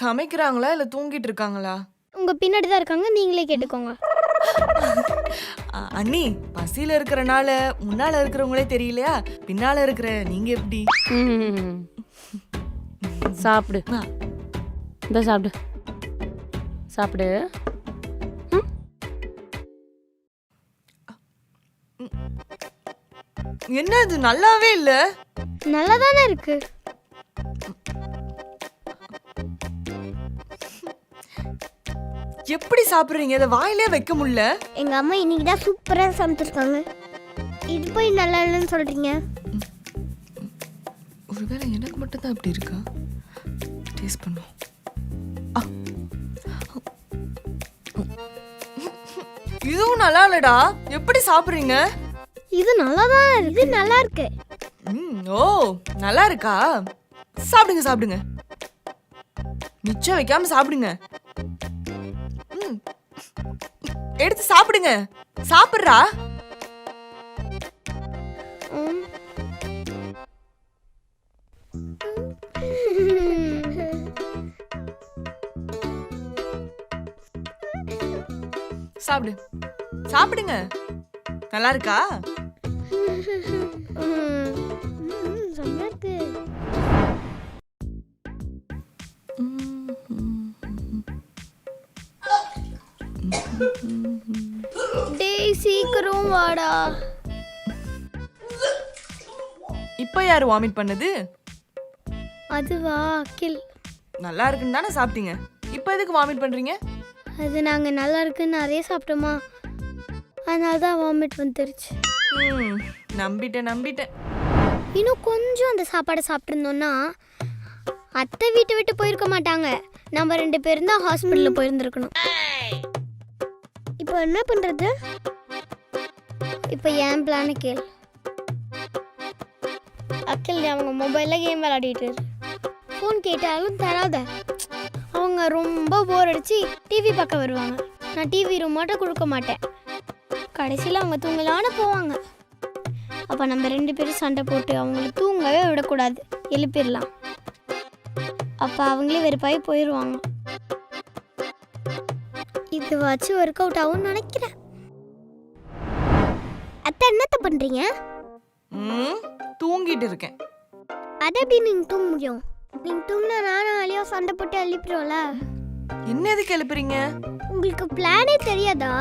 சமைக்கிறாங்களா இல்ல தூங்கிட்டு இருக்காங்களா? உங்க பின்னாடி தான் இருக்காங்க, நீங்களே கேட்டுக்கோங்க. அண்ணி, பசியில இருக்கறனால முன்னால இருக்கிறவங்களே தெரியலையா, பின்னால இருக்கிற நீங்க எப்படி? சாப்பிடு, இந்த சாப்பிடு சாப்பிடு. என்ன இது நல்லாவே இல்ல. நல்லா தானே இருக்கு. எப்படி சாப்பிடுறீங்க? இதை வாயிலே வைக்க முடியல. எங்க அம்மா இன்னைக்கு தான் சூப்பரா சமைச்சிருக்காங்க. இது போய் நல்லா இல்லைன்னு சொல்றீங்க. ஒருவேளை எனக்கு மட்டும் தான் இப்படி இருக்கா? டேஸ்ட் பண்ணுவோம். இதுவும் நல்லா இல்லடா. எப்படி சாப்பிடுறீங்க? இது நல்லா தான் இருக்கு. இது நல்லா இருக்கு. ஓ, நல்லா இருக்கா? சாப்பிடுங்க சாப்பிடுங்க. மிச்சம் வைக்காம சாப்பிடுங்க. எடுத்து சாப்பிடுங்க. சாப்பிடுறா. சாப்பிடு, சாப்பிடுங்க. நல்லா இருக்கா? டேய் சீக்கிரம் வாடா. இப்ப யாரு வாமிட் பண்ணது? அதுவா அகில். நல்லா இருக்குன்னு தானே சாப்பிட்டீங்க, இப்ப எதுக்கு வாமிட் பண்றீங்க? அது நாங்க நல்லா இருக்குன்னு நிறைய சாப்பிட்டோமா, அதனால தான் வாமிட் வந்துருச்சு. நம்பிட்டேன். இன்னும் கொஞ்சம் அந்த சாப்பாடை சாப்பிட்ருந்தோன்னா அத்தை வீட்டை விட்டு போயிருக்க மாட்டாங்க. நம்ம 2 பேரும் தான் ஹாஸ்பிட்டலில் போயிருந்துருக்கணும். இப்போ என்ன பண்ணுறது? இப்போ என் பிளானை கேள். அக்கில் அவங்க மொபைலில் கேம் விளையாடிட்டு ஃபோன் கேட்டாலும் தராத. அவங்க ரொம்ப போர் அடிச்சு டிவி பார்க்க வருவாங்க. நான் டிவி ரிமோட்டை கொடுக்க மாட்டேன். கடைசியில் அவங்க தூங்கலான்னு போவாங்க. அப்போ நம்ம 2 பேரும் சண்டை போட்டு அவங்கள தூங்கவே விடக்கூடாது, எழுப்பிடலாம். அப்போ அவங்களே வெறுப்பாகி போயிடுவாங்க. இது வச்சு ஒர்க் அவுட் ஆகும்னு நினைக்கிறேன். அத்தை என்னத்த பண்ணுறீங்க? தூங்கிட்டு இருக்கேன். அதை எப்படி நீங்கள் தூங்க முடியும்? நீங்கள் தூங்கினா நானும் அழியோ சண்டை போட்டு எழுப்பிடுவோம்ல. என்ன எதுக்கு எழுப்புறீங்க? உங்களுக்கு பிளானே தெரியாதா?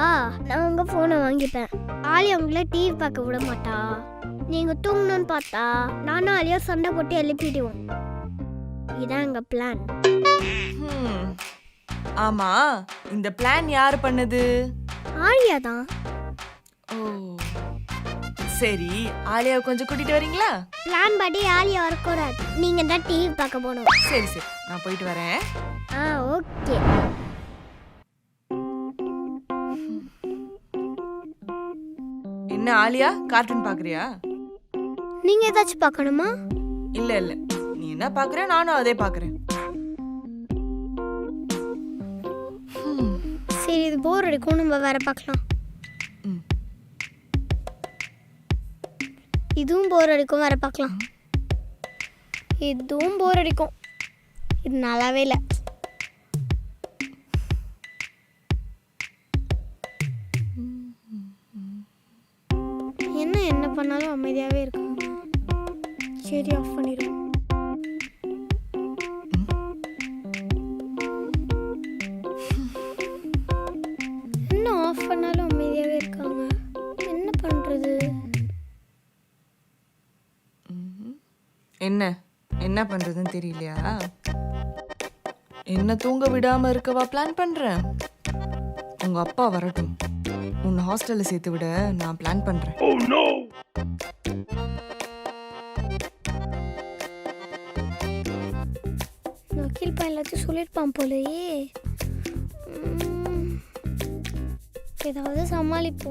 நான் உங்கள் ஃபோனை வாங்கிப்பேன். ஆலியா உங்களை டிவி பார்க்க விட மாட்டா. நீங்கள் தூங்கணும்னு பார்த்தா நானும் அழியோ சண்டை போட்டு எழுப்பிடுவோம். இதான் எங்கள் பிளான். ஆமா, இந்த பிளான் யார் பண்ணது? ஆலியா தான். ஓ சரி, ஆலியாவை கொஞ்சம் கூட்டிட்டு வரீங்களா? பிளான் படி ஆலியா வரக்கூடாது, நீங்க தான் டிவி பார்க்க போகணும். சரி நான் போயிட்டு வரேன். ஓகே. என்ன ஆலியா, கார்ட்டூன் பாக்குறியா? நீங்க ஏதாச்சும் பார்க்கணுமா? இல்ல நீ என்ன பாக்குற நானும் அதே பாக்குறேன். சரி, இது போர் அடிக்கும், நம்ம வேற பார்க்கலாம். இதுவும் போர் அடிக்கும், வேற பார்க்கலாம். இதுவும் போர் அடிக்கும், இது நல்லாவே இல்லை. என்ன பண்ணாலும் அமைதியாகவே இருக்காங்க. சரி, ஆஃப் பண்ணிடுவோம். என்ன ஆஃப் பண்ணாலும் அமைதியாகவே இருக்காங்க, என்ன பண்ணுறது? என்ன பண்றதுன்னு தெரியலையா? என்ன தூங்க விடாம இருக்கவா பிளான் பண்றேன். உங்க அப்பா வரட்டும், உன்னை ஹாஸ்டல்ல சேர்த்து விட நான் பிளான் பண்றேன். Oh no! அகில் பா எல்லாத்தையும் சொல்லியிருப்பான் போலயே. ஏதாவது சமாளிப்போம்.